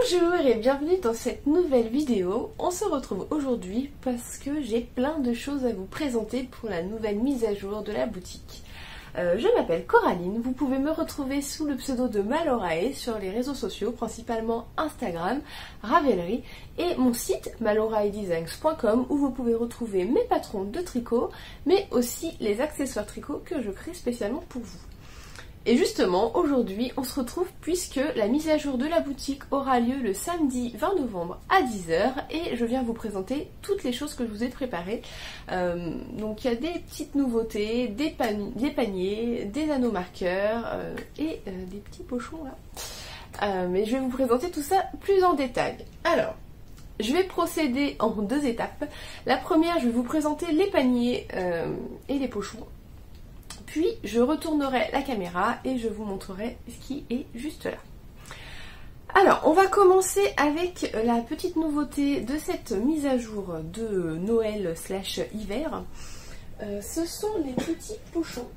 Bonjour et bienvenue dans cette nouvelle vidéo. On se retrouve aujourd'hui parce que j'ai plein de choses à vous présenter pour la nouvelle mise à jour de la boutique. Je m'appelle Coraline, vous pouvez me retrouver sous le pseudo de Malorae sur les réseaux sociaux, principalement Instagram, Ravelry et mon site maloraedesigns.com où vous pouvez retrouver mes patrons de tricot mais aussi les accessoires tricot que je crée spécialement pour vous. Et justement, aujourd'hui, on se retrouve puisque la mise à jour de la boutique aura lieu le samedi 20 novembre à 10 h et je viens vous présenter toutes les choses que je vous ai préparées. Donc il y a des petites nouveautés, des paniers, des nanomarqueurs et des petits pochons là. Mais je vais vous présenter tout ça plus en détail. Alors, je vais procéder en deux étapes. La première, je vais vous présenter les paniers et les pochons. Puis je retournerai la caméra et je vous montrerai ce qui est juste là. Alors on va commencer avec la petite nouveauté de cette mise à jour de Noël / hiver. Ce sont les petits pochons.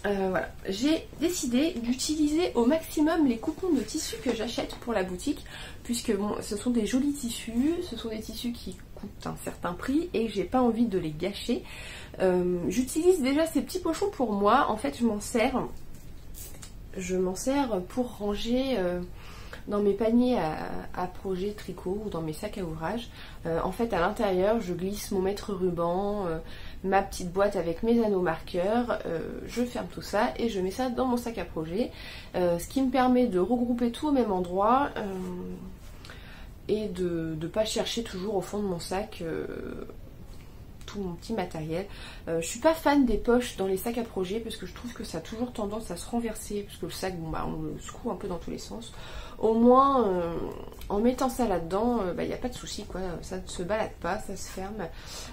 Voilà, j'ai décidé d'utiliser au maximum les coupons de tissus que j'achète pour la boutique, puisque bon, ce sont des jolis tissus, ce sont des tissus qui coûtent un certain prix et j'ai pas envie de les gâcher. J'utilise déjà ces petits pochons pour moi, en fait je m'en sers pour ranger dans mes paniers à projet tricot ou dans mes sacs à ouvrage. En fait à l'intérieur je glisse mon mètre-ruban, ma petite boîte avec mes anneaux marqueurs, je ferme tout ça et je mets ça dans mon sac à projet, ce qui me permet de regrouper tout au même endroit et de ne pas chercher toujours au fond de mon sac tout mon petit matériel. Je suis pas fan des poches dans les sacs à projet parce que je trouve que ça a toujours tendance à se renverser, parce que le sac, bon, bah, on le secoue un peu dans tous les sens. Au moins en mettant ça là-dedans, il n'y a pas de souci quoi, ça ne se balade pas, ça se ferme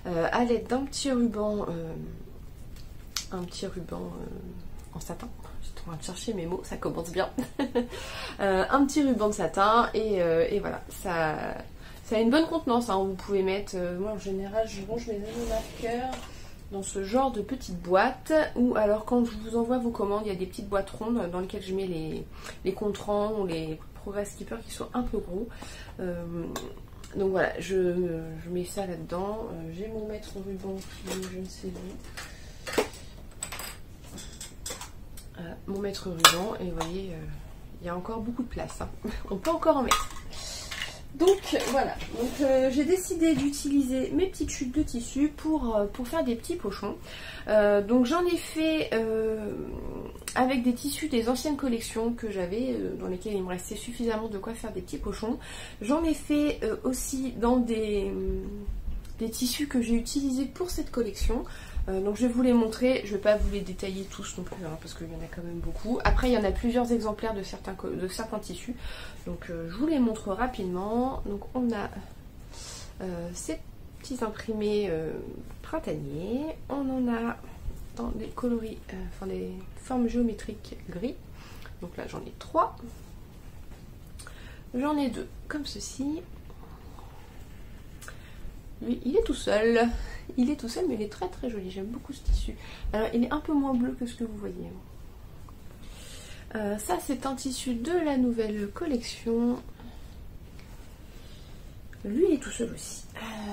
à l'aide d'un petit ruban en satin. J'étais en train de chercher mes mots, ça commence bien. Un petit ruban de satin et voilà, ça a une bonne contenance, hein. Vous pouvez mettre, moi en général je range mes anneaux marqueurs dans ce genre de petite boîte, ou alors quand je vous envoie vos commandes, il y a des petites boîtes rondes dans lesquelles je mets les contrans ou les progress keepers qui sont un peu gros. Donc voilà, je mets ça là-dedans. J'ai mon mètre ruban qui est je ne sais où. Mon mètre ruban, et vous voyez, il y a encore beaucoup de place, hein. On peut encore en mettre. Donc voilà, j'ai décidé d'utiliser mes petites chutes de tissu pour faire des petits pochons. Donc j'en ai fait avec des tissus des anciennes collections que j'avais, dans lesquelles il me restait suffisamment de quoi faire des petits pochons. J'en ai fait aussi dans des tissus que j'ai utilisés pour cette collection. Donc je vais vous les montrer, je ne vais pas vous les détailler tous non plus, hein, parce qu'il y en a quand même beaucoup. Après il y en a plusieurs exemplaires de certains tissus, donc je vous les montre rapidement. Donc on a ces petits imprimés printaniers, on en a dans des coloris, enfin des formes géométriques gris. Donc là j'en ai 3, j'en ai 2 comme ceci. Lui, il est tout seul. Il est tout seul, mais il est très très joli. J'aime beaucoup ce tissu. Alors, il est un peu moins bleu que ce que vous voyez. Ça, c'est un tissu de la nouvelle collection. Lui, il est tout seul aussi.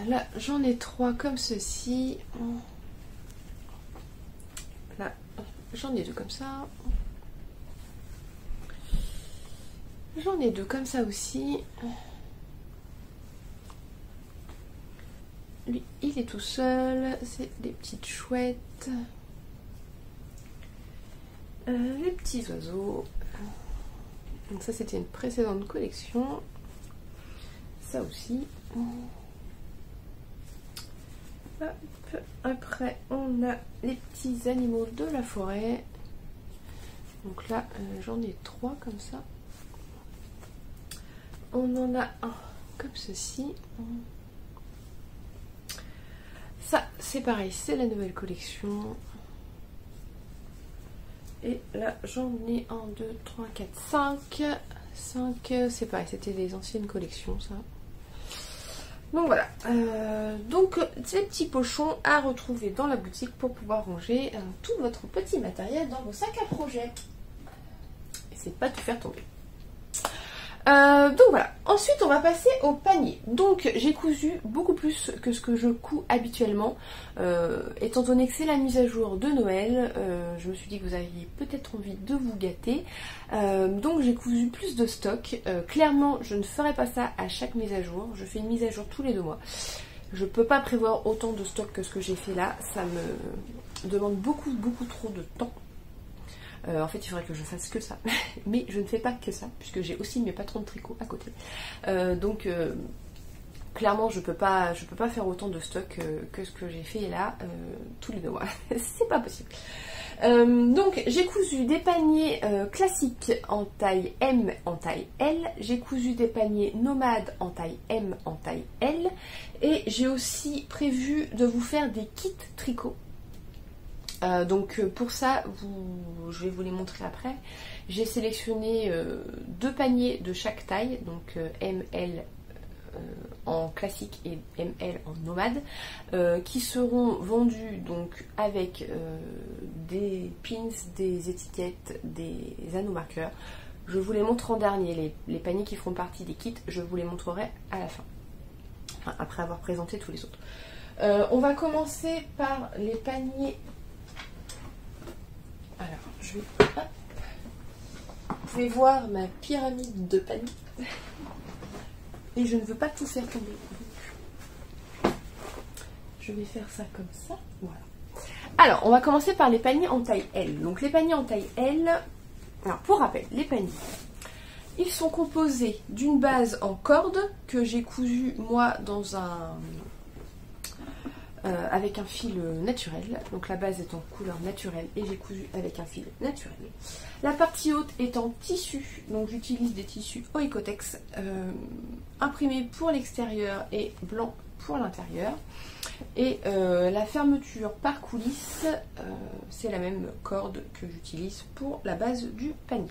Là, j'en ai 3 comme ceci. Là, j'en ai 2 comme ça. J'en ai 2 comme ça aussi. Lui, il est tout seul, c'est des petites chouettes, les petits oiseaux. Donc ça, c'était une précédente collection. Ça aussi. Hop. Après, on a les petits animaux de la forêt. Donc là, j'en ai 3 comme ça. On en a un comme ceci. Ça, c'est pareil, c'est la nouvelle collection. Et là, j'en ai 1, 2, 3, 4, 5. 5, c'est pareil, c'était les anciennes collections, ça. Donc voilà. Donc, ces petits pochons à retrouver dans la boutique pour pouvoir ranger tout votre petit matériel dans vos sacs à projet. Et c'est pas tout faire tomber. Donc voilà, ensuite on va passer au panier. Donc j'ai cousu beaucoup plus que ce que je couds habituellement. Étant donné que c'est la mise à jour de Noël, je me suis dit que vous aviez peut-être envie de vous gâter. Donc j'ai cousu plus de stock. Clairement je ne ferai pas ça à chaque mise à jour, je fais une mise à jour tous les 2 mois. Je peux pas prévoir autant de stock que ce que j'ai fait là, ça me demande beaucoup trop de temps. En fait il faudrait que je fasse que ça, mais je ne fais pas que ça, puisque j'ai aussi mes patrons de tricot à côté. Donc clairement je peux pas faire autant de stock que ce que j'ai fait là tous les 2 mois, c'est pas possible. Donc j'ai cousu des paniers classiques en taille M, en taille L, j'ai cousu des paniers nomades en taille M, en taille L, et j'ai aussi prévu de vous faire des kits tricot. Donc pour ça, je vais vous les montrer après. J'ai sélectionné 2 paniers de chaque taille, donc ML en classique et ML en nomade, qui seront vendus donc avec des pins, des étiquettes, des anneaux marqueurs. Je vous les montre en dernier, les paniers qui feront partie des kits, je vous les montrerai à la fin, enfin, après avoir présenté tous les autres. On va commencer par les paniers. Alors, je vais... Hop. Vous pouvez voir ma pyramide de paniers. Et je ne veux pas tout faire tomber. Donc, je vais faire ça comme ça. Voilà. Alors, on va commencer par les paniers en taille L. Donc, les paniers en taille L... Alors, pour rappel, les paniers, ils sont composés d'une base en corde que j'ai cousue, moi, dans un... avec un fil naturel, donc la base est en couleur naturelle et j'ai cousu avec un fil naturel. La partie haute est en tissu, donc j'utilise des tissus Oikotex imprimés pour l'extérieur et blanc pour l'intérieur. Et la fermeture par coulisse, c'est la même corde que j'utilise pour la base du panier.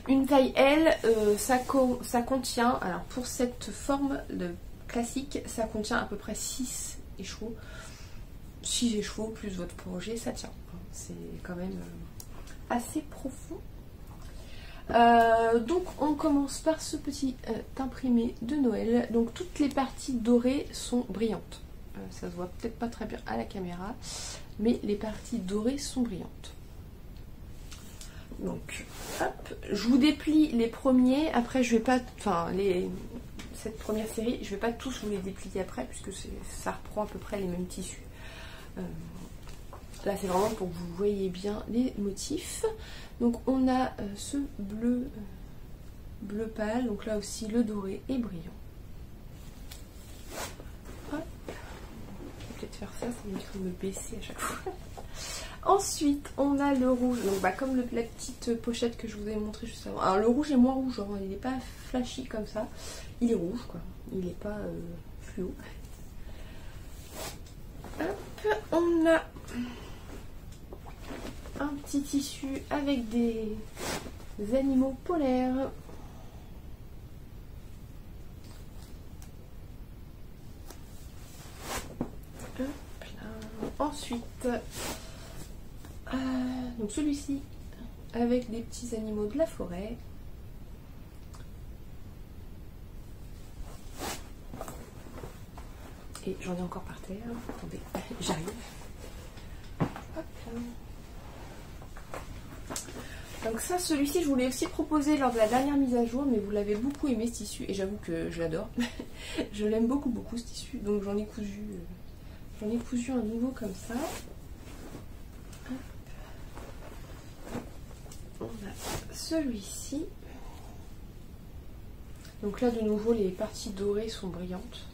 Une taille L, ça contient, alors pour cette forme de classique, ça contient à peu près 6 écheveaux. 6 écheveaux plus votre projet, ça tient. C'est quand même assez profond. Donc on commence par ce petit imprimé de Noël. Donc toutes les parties dorées sont brillantes. Ça se voit peut-être pas très bien à la caméra, mais les parties dorées sont brillantes. Donc hop, je vous déplie les premiers. Après je vais pas, cette première série, je ne vais pas tous vous les déplier après, puisque ça reprend à peu près les mêmes tissus. Là, c'est vraiment pour que vous voyez bien les motifs. Donc, on a ce bleu pâle. Donc là aussi, le doré est brillant. Hop. Je vais peut-être faire ça, ça va me baisser à chaque fois. Ensuite, on a le rouge, donc comme la petite pochette que je vous ai montré juste avant. Alors le rouge est moins rouge, hein, il n'est pas flashy comme ça. Il est rouge, quoi. Il n'est pas fluo. Hop, on a un petit tissu avec des animaux polaires. Hop là. Ensuite... donc celui-ci avec des petits animaux de la forêt. Et j'en ai encore par terre. Attendez, j'arrive. Donc ça, celui-ci, je vous l'ai aussi proposé lors de la dernière mise à jour, mais vous l'avez beaucoup aimé ce tissu, et j'avoue que je l'adore. Je l'aime beaucoup ce tissu, donc j'en ai cousu un nouveau comme ça. On a celui-ci. Donc là de nouveau les parties dorées sont brillantes.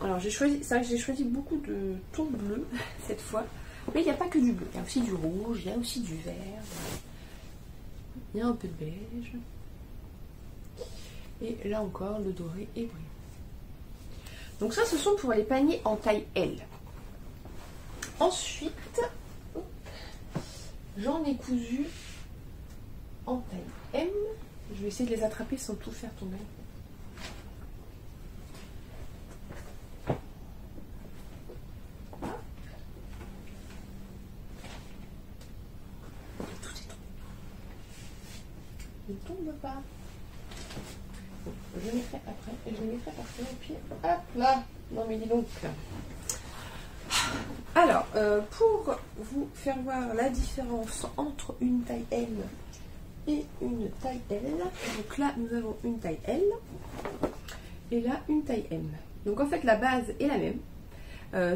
Alors j'ai choisi, c'est vrai que j'ai choisi beaucoup de tons bleus cette fois. Mais il n'y a pas que du bleu, il y a aussi du rouge, il y a aussi du vert. Il y a un peu de beige. Et là encore le doré est brillant. Donc ça ce sont pour les paniers en taille L. Ensuite, j'en ai cousu en taille M. Je vais essayer de les attraper sans tout faire tomber. Tout est tombé. tombe pas. Bon, je les mettrai après et je les mettrai par terre et puis hop là. Non mais dis donc. Alors, pour vous faire voir la différence entre une taille M et une taille L, donc là nous avons une taille L et là une taille M. Donc en fait la base est la même.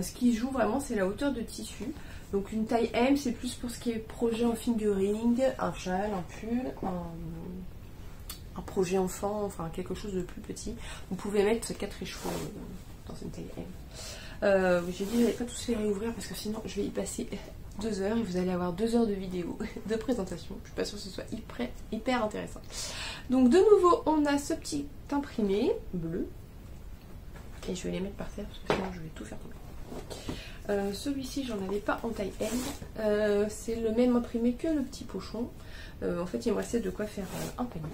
Ce qui joue vraiment c'est la hauteur de tissu. Donc une taille M c'est plus pour ce qui est projet en fingering, un châle, un pull, un projet enfant, enfin quelque chose de plus petit. Vous pouvez mettre 4 écheveaux dans une taille M. J'ai dit que je n'allais pas tous les réouvrir parce que sinon je vais y passer 2 heures et vous allez avoir 2 heures de vidéo de présentation. Je suis pas sûre que ce soit hyper intéressant. Donc de nouveau on a ce petit imprimé bleu et je vais les mettre par terre parce que sinon je vais tout faire tomber. Celui-ci j'en avais pas en taille M, c'est le même imprimé que le petit pochon. En fait il me restait de quoi faire un panier.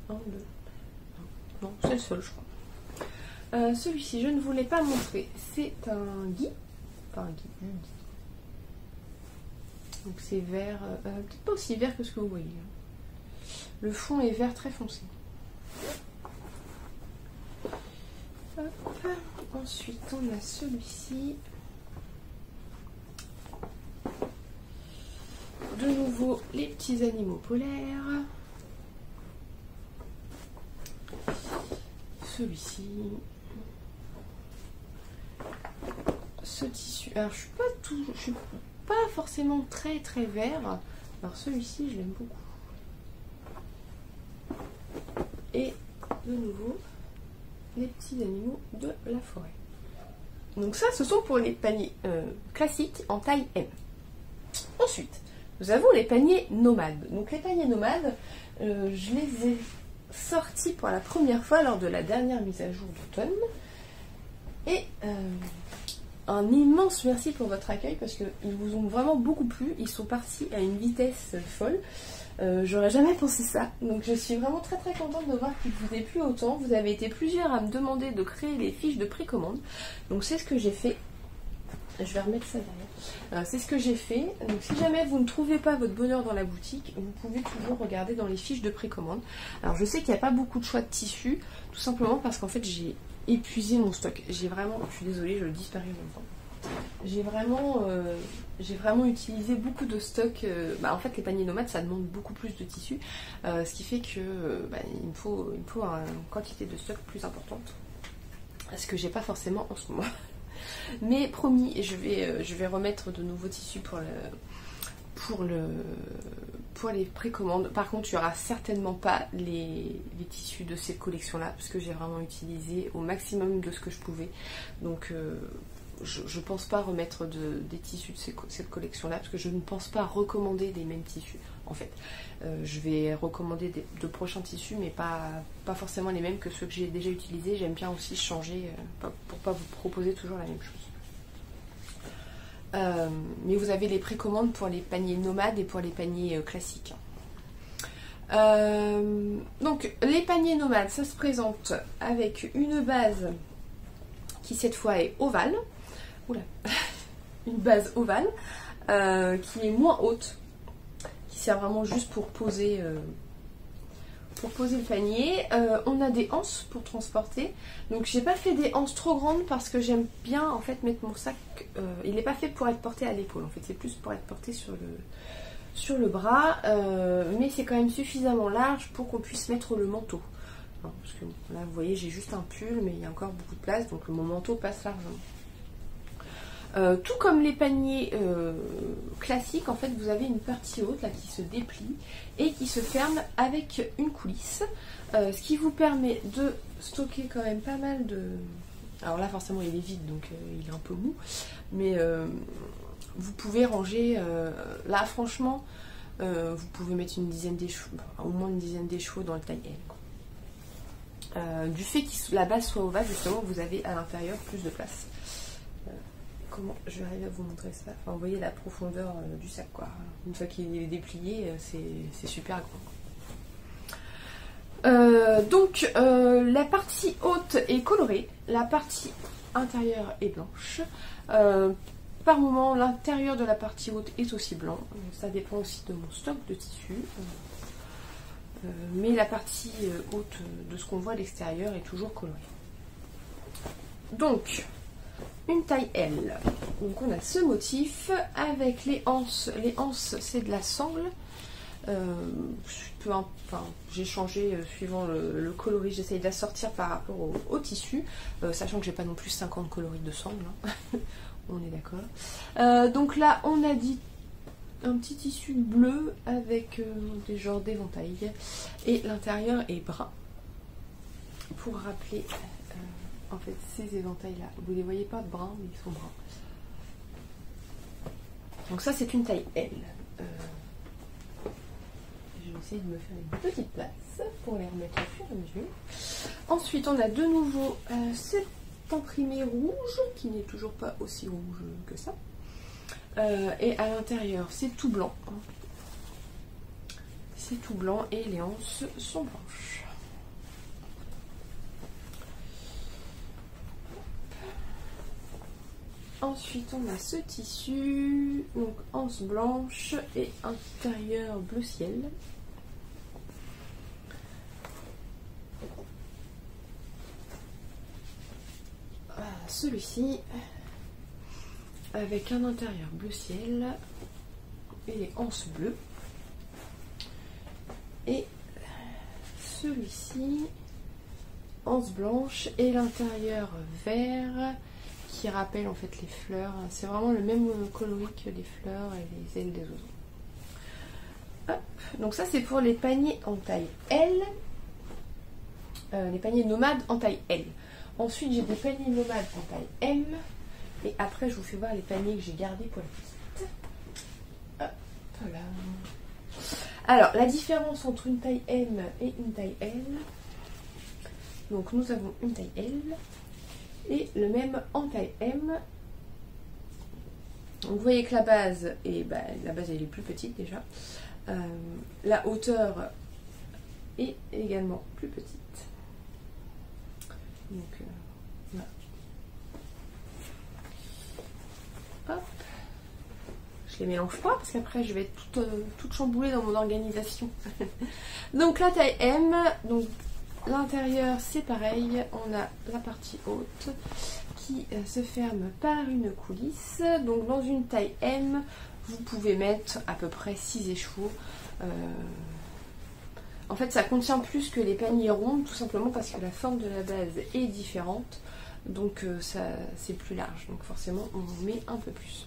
Donc, 1, 2, non c'est le seul je crois. Celui-ci je ne vous l'ai pas montré, c'est un gui, enfin un gui, du gui. Donc c'est vert, peut-être pas aussi vert que ce que vous voyez. Le fond est vert très foncé. Hop. Ensuite on a celui-ci. De nouveau les petits animaux polaires. Celui-ci. Ce tissu. Alors je suis pas forcément très vert. Alors celui-ci je l'aime beaucoup. Et de nouveau les petits animaux de la forêt. Donc ça ce sont pour les paniers classiques en taille M. Ensuite nous avons les paniers nomades. Donc les paniers nomades, je les ai sortis pour la première fois lors de la dernière mise à jour d'automne. Et un immense merci pour votre accueil parce qu'ils vous ont vraiment beaucoup plu. Ils sont partis à une vitesse folle. J'aurais jamais pensé ça. Donc je suis vraiment très contente de voir qu'il vous ait plu autant. Vous avez été plusieurs à me demander de créer les fiches de précommande. Donc c'est ce que j'ai fait. Je vais remettre ça derrière. C'est ce que j'ai fait. Donc si jamais vous ne trouvez pas votre bonheur dans la boutique, vous pouvez toujours regarder dans les fiches de précommande. Alors je sais qu'il n'y a pas beaucoup de choix de tissus, tout simplement parce qu'en fait j'ai épuisé mon stock. J'ai vraiment, je suis désolée, je le disparais en même temps. J'ai vraiment utilisé beaucoup de stock. En fait les paniers nomades ça demande beaucoup plus de tissu. Ce qui fait que il me faut une quantité de stock plus importante. Ce que j'ai pas forcément en ce moment. Mais promis, je vais remettre de nouveaux tissus pour les précommandes. Par contre, il n'y aura certainement pas les tissus de cette collection-là, parce que j'ai vraiment utilisé au maximum de ce que je pouvais. Donc, je ne pense pas remettre des tissus de cette collection-là, parce que je ne pense pas recommander des mêmes tissus. En fait, je vais recommander de prochains tissus, mais pas forcément les mêmes que ceux que j'ai déjà utilisés. J'aime bien aussi changer pour pas vous proposer toujours la même chose. Mais vous avez les précommandes pour les paniers nomades et pour les paniers classiques. Donc les paniers nomades, ça se présente avec une base qui cette fois est ovale. Oula, une base ovale qui est moins haute, qui sert vraiment juste pour poser le panier. On a des anses pour transporter. Donc j'ai pas fait des anses trop grandes parce que j'aime bien en fait mettre mon sac. Il n'est pas fait pour être porté à l'épaule. En fait c'est plus pour être porté sur le bras. Mais c'est quand même suffisamment large pour qu'on puisse mettre le manteau. Non, parce que là vous voyez j'ai juste un pull mais il y a encore beaucoup de place donc mon manteau passe largement. Tout comme les paniers classiques, en fait vous avez une partie haute là qui se déplie et qui se ferme avec une coulisse, ce qui vous permet de stocker quand même pas mal de... Alors là forcément il est vide donc il est un peu mou, mais vous pouvez ranger, là franchement vous pouvez mettre une dizaine d'écheveaux, au moins une dizaine d'écheveaux dans le taille L. Du fait que la base soit ovale justement vous avez à l'intérieur plus de place. Comment je vais arriver à vous montrer ça? Enfin, vous voyez la profondeur du sac quoi. Une fois qu'il est déplié, c'est super grand. Donc la partie haute est colorée, la partie intérieure est blanche. Par moment, l'intérieur de la partie haute est aussi blanc. Ça dépend aussi de mon stock de tissu. mais la partie haute de ce qu'on voit à l'extérieur est toujours colorée. Donc, une taille L. Donc on a ce motif avec les anses. Les anses, c'est de la sangle. J'ai changé suivant le coloris. J'essaye d'assortir par rapport au tissu, sachant que j'ai pas non plus 50 coloris de sangle. Hein. On est d'accord. Donc là, on a dit un petit tissu bleu avec des genres d'éventail. Et l'intérieur est brun. Pour rappeler... en fait, ces éventails-là, vous les voyez pas bruns, mais ils sont bruns. Donc ça, c'est une taille L. Je vais essayer de me faire une petite place pour les remettre au fur et à mesure. Ensuite, on a de nouveau cet imprimé rouge, qui n'est toujours pas aussi rouge que ça. Et à l'intérieur, c'est tout blanc. C'est tout blanc et les anses sont blanches. Ensuite, on a ce tissu, donc anse blanche et intérieur bleu ciel. Celui-ci, avec un intérieur bleu ciel et les anses bleues. Et celui-ci, anse blanche et l'intérieur vert, qui rappelle en fait les fleurs. C'est vraiment le même coloris que les fleurs et les ailes des oiseaux. Hop. Donc ça c'est pour les paniers en taille L, les paniers nomades en taille L. Ensuite j'ai des paniers nomades en taille M, et après je vous fais voir les paniers que j'ai gardés pour la petite. Hop là. Alors la différence entre une taille M et une taille L. Donc nous avons une taille L. Et le même en taille M. Donc vous voyez que la base, la base elle est plus petite déjà. La hauteur est également plus petite. Donc voilà. Hop. Je les mélange pas parce qu'après je vais être toute chamboulée dans mon organisation. Donc la taille M, donc l'intérieur c'est pareil, on a la partie haute qui se ferme par une coulisse. Donc dans une taille M, vous pouvez mettre à peu près 6 écheveaux. En fait ça contient plus que les paniers ronds, tout simplement parce que la forme de la base est différente. Donc c'est plus large, donc forcément on met un peu plus.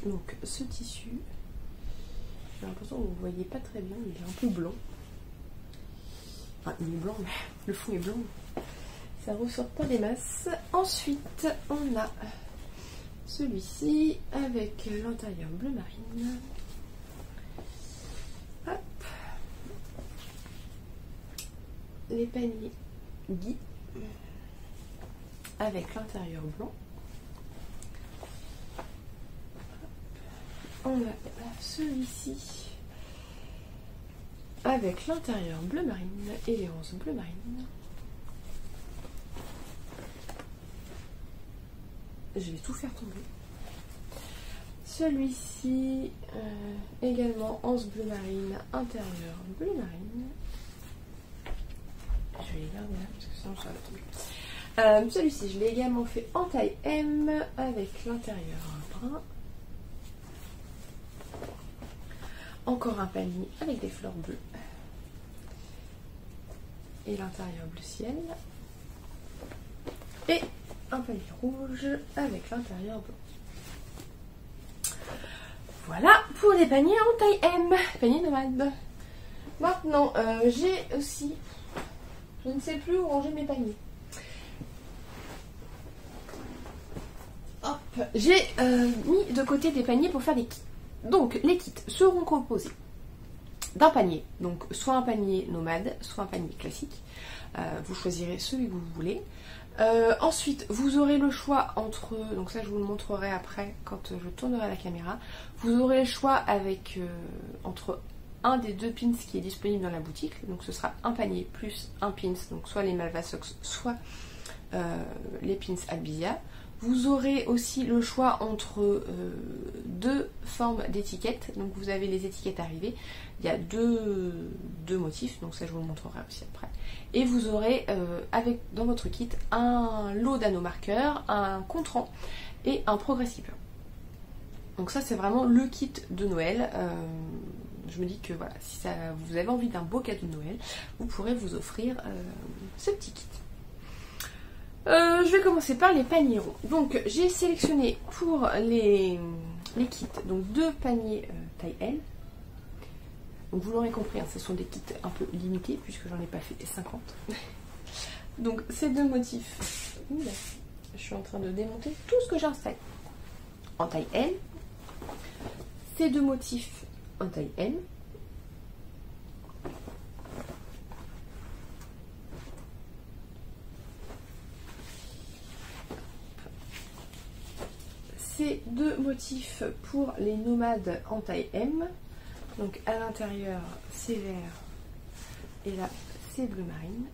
Donc ce tissu, j'ai l'impression que vous ne voyez pas très bien, il est un peu blanc. Enfin, il est blanc, mais le fond est blanc. Ça ressort pas des masses. Ensuite, on a celui-ci avec l'intérieur bleu marine. Hop. Les paniers Guy avec l'intérieur blanc. Hop. On a celui-ci avec l'intérieur bleu marine et les anses bleu marine. Je vais tout faire tomber. Celui-ci, également anse bleu marine, intérieur bleu marine. Je vais les garder là parce que sinon ça va tomber. Celui-ci, je l'ai également fait en taille M avec l'intérieur brun. Encore un panier avec des fleurs bleues. Et l'intérieur bleu ciel. Et un panier rouge avec l'intérieur blanc. Voilà pour les paniers en taille M, panier nomade. Maintenant, j'ai aussi, je ne sais plus où ranger mes paniers. Hop, j'ai mis de côté des paniers pour faire des kits. Donc, les kits seront composés d'un panier, donc soit un panier nomade, soit un panier classique. Vous choisirez celui que vous voulez. Ensuite, vous aurez le choix entre, donc ça je vous le montrerai après quand je tournerai la caméra, vous aurez le choix avec entre un des deux pins qui est disponible dans la boutique, donc ce sera un panier plus un pins, donc soit les Malvasox, soit les pins Albizia. Vous aurez aussi le choix entre deux formes d'étiquettes. Donc vous avez les étiquettes arrivées. Il y a deux motifs, donc ça je vous le montrerai aussi après. Et vous aurez dans votre kit un lot d'anneaux marqueurs, un contrant et un progress keeper. Donc ça c'est vraiment le kit de Noël. Je me dis que voilà, si vous avez envie d'un beau cadeau de Noël, vous pourrez vous offrir ce petit kit. Je vais commencer par les paniers ronds. Donc j'ai sélectionné pour les kits donc 2 paniers taille L. Donc vous l'aurez compris, hein, ce sont des kits un peu limités puisque j'en ai pas fait 50. Donc ces 2 motifs, je suis en train de démonter tout ce que j'installe en taille L. Ces 2 motifs en taille M. Ces 2 motifs pour les nomades en taille M. Donc à l'intérieur c'est vert et là c'est bleu marine.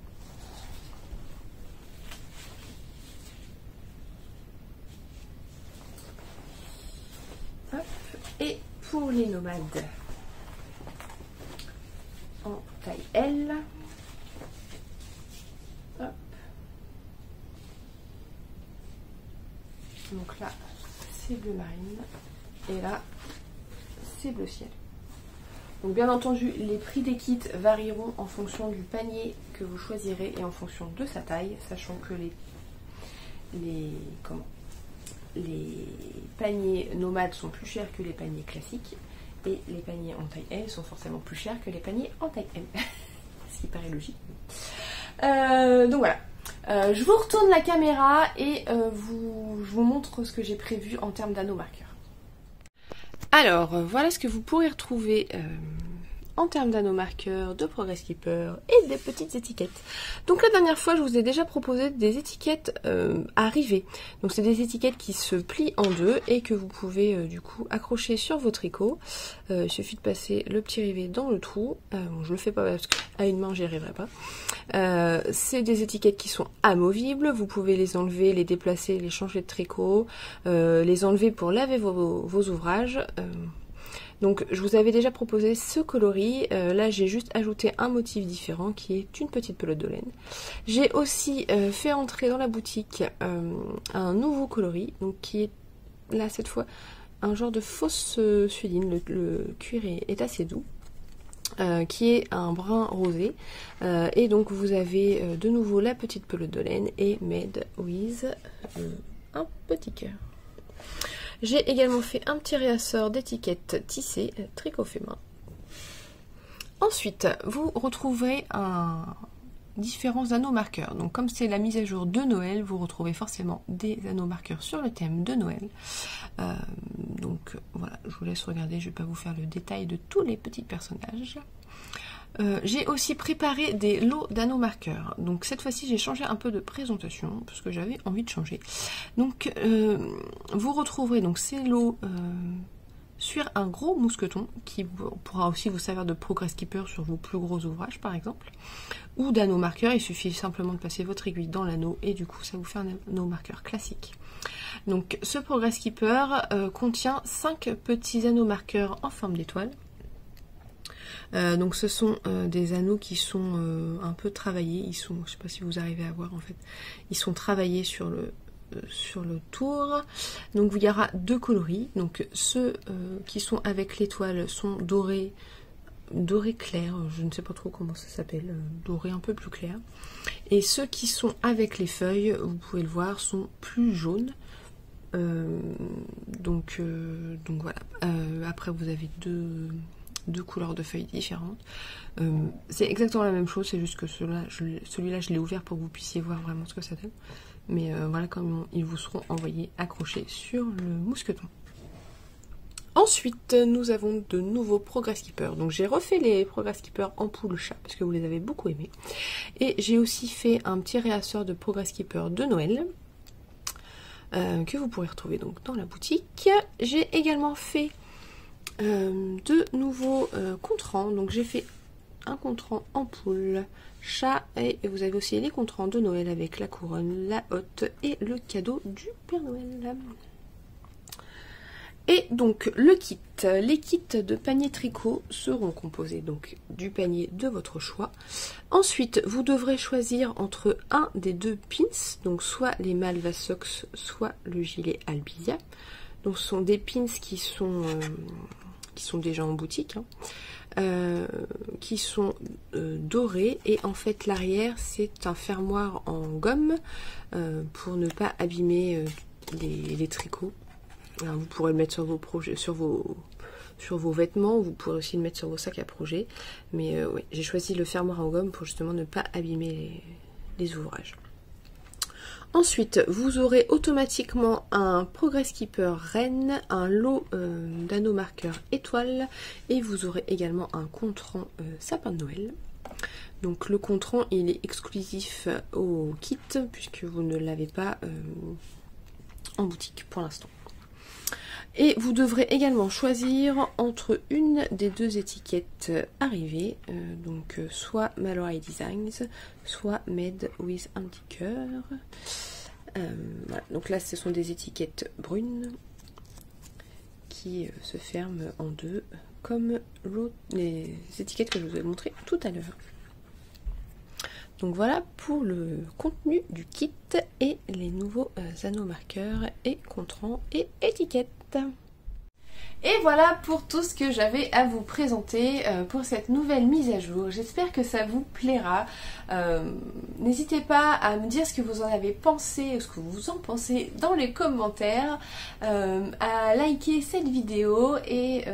Hop. Et pour les nomades en taille L. Hop. Donc là c'est bleu marine et là c'est bleu ciel. Donc bien entendu les prix des kits varieront en fonction du panier que vous choisirez et en fonction de sa taille, sachant que les paniers nomades sont plus chers que les paniers classiques et les paniers en taille L sont forcément plus chers que les paniers en taille M. Ce qui paraît logique. Donc voilà. Je vous retourne la caméra et je vous montre ce que j'ai prévu en termes d'anneaux marqueurs. Alors, voilà ce que vous pourrez retrouver en termes d'anneaux marqueurs, de progress keeper et des petites étiquettes. Donc la dernière fois, je vous ai déjà proposé des étiquettes à rivet. Donc c'est des étiquettes qui se plient en deux et que vous pouvez du coup accrocher sur vos tricots. Il suffit de passer le petit rivet dans le trou. Bon, je le fais pas parce qu'à une main, j'y arriverai pas. C'est des étiquettes qui sont amovibles. Vous pouvez les enlever, les déplacer, les changer de tricot, les enlever pour laver vos ouvrages. Donc je vous avais déjà proposé ce coloris, là j'ai juste ajouté un motif différent qui est une petite pelote de laine. J'ai aussi fait entrer dans la boutique un nouveau coloris, donc qui est là cette fois un genre de fausse suédine, le cuir est assez doux. Qui est un brun rosé et donc vous avez de nouveau la petite pelote de laine et made with un petit cœur. J'ai également fait un petit réassort d'étiquettes tissées, tricot fait main. Ensuite, vous retrouverez différents anneaux marqueurs. Donc comme c'est la mise à jour de Noël, vous retrouvez forcément des anneaux marqueurs sur le thème de Noël. Donc voilà, je vous laisse regarder, je ne vais pas vous faire le détail de tous les petits personnages. J'ai aussi préparé des lots d'anneaux marqueurs. Donc cette fois-ci j'ai changé un peu de présentation parce que j'avais envie de changer. Donc vous retrouverez donc ces lots sur un gros mousqueton qui pourra aussi vous servir de progress keeper sur vos plus gros ouvrages par exemple, ou d'anneaux marqueurs. Il suffit simplement de passer votre aiguille dans l'anneau et du coup ça vous fait un anneau marqueur classique. Donc ce progress keeper contient 5 petits anneaux marqueurs en forme d'étoile. Donc ce sont des anneaux qui sont un peu travaillés, ils sont, je sais pas si vous arrivez à voir en fait, ils sont travaillés sur le tour. Donc il y aura 2 coloris, donc ceux qui sont avec l'étoile sont dorés clair, je ne sais pas trop comment ça s'appelle, doré un peu plus clair, et ceux qui sont avec les feuilles, vous pouvez le voir, sont plus jaunes. Donc voilà, après vous avez deux couleurs de feuilles différentes. C'est exactement la même chose, c'est juste que celui-là je l'ai ouvert pour que vous puissiez voir vraiment ce que ça donne. Mais voilà comment ils vous seront envoyés accrochés sur le mousqueton. Ensuite, nous avons de nouveaux progress keepers. Donc j'ai refait les progress keepers en poule chat parce que vous les avez beaucoup aimés. Et j'ai aussi fait un petit réassort de progress keepers de Noël. Que vous pourrez retrouver donc dans la boutique. J'ai également fait de nouveaux contrans. Donc j'ai fait un contrant ampoule, chat, et vous avez aussi les contrans de Noël avec la couronne, la hotte et le cadeau du Père Noël. Et donc le kit, les kits de panier tricot seront composés donc du panier de votre choix. Ensuite, vous devrez choisir entre un des deux pins, donc soit les Malva Socks, soit le gilet Albizia. Donc ce sont des pins qui sont déjà en boutique, hein, qui sont dorés, et en fait l'arrière c'est un fermoir en gomme pour ne pas abîmer les tricots. Alors, vous pourrez le mettre sur vos projets, sur vos vêtements, vous pourrez aussi le mettre sur vos sacs à projet, mais oui, j'ai choisi le fermoir en gomme pour justement ne pas abîmer les ouvrages. Ensuite, vous aurez automatiquement un Progress Keeper Reine, un lot d'anneaux marqueurs étoiles, et vous aurez également un contrant sapin de Noël. Donc le contrant, il est exclusif au kit puisque vous ne l'avez pas en boutique pour l'instant. Et vous devrez également choisir entre une des deux étiquettes arrivées, donc soit Malorai Designs, soit Made with Antiqueur. Voilà. Donc là, ce sont des étiquettes brunes qui se ferment en deux, comme les étiquettes que je vous ai montrées tout à l'heure. Donc voilà pour le contenu du kit et les nouveaux anneaux marqueurs et contrans et étiquettes. Et voilà pour tout ce que j'avais à vous présenter pour cette nouvelle mise à jour. J'espère que ça vous plaira. N'hésitez pas à me dire ce que vous en avez pensé, ce que vous en pensez dans les commentaires, à liker cette vidéo et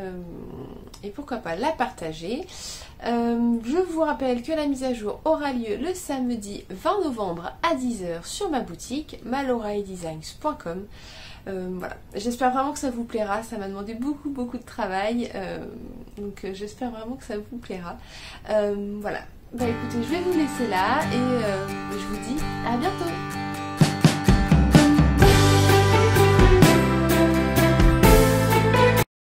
pourquoi pas la partager. Je vous rappelle que la mise à jour aura lieu le samedi 20 novembre à 10 h sur ma boutique maloraidesigns.com. Voilà, j'espère vraiment que ça vous plaira, ça m'a demandé beaucoup de travail, donc j'espère vraiment que ça vous plaira. Voilà, bah écoutez, je vais vous laisser là et je vous dis à bientôt.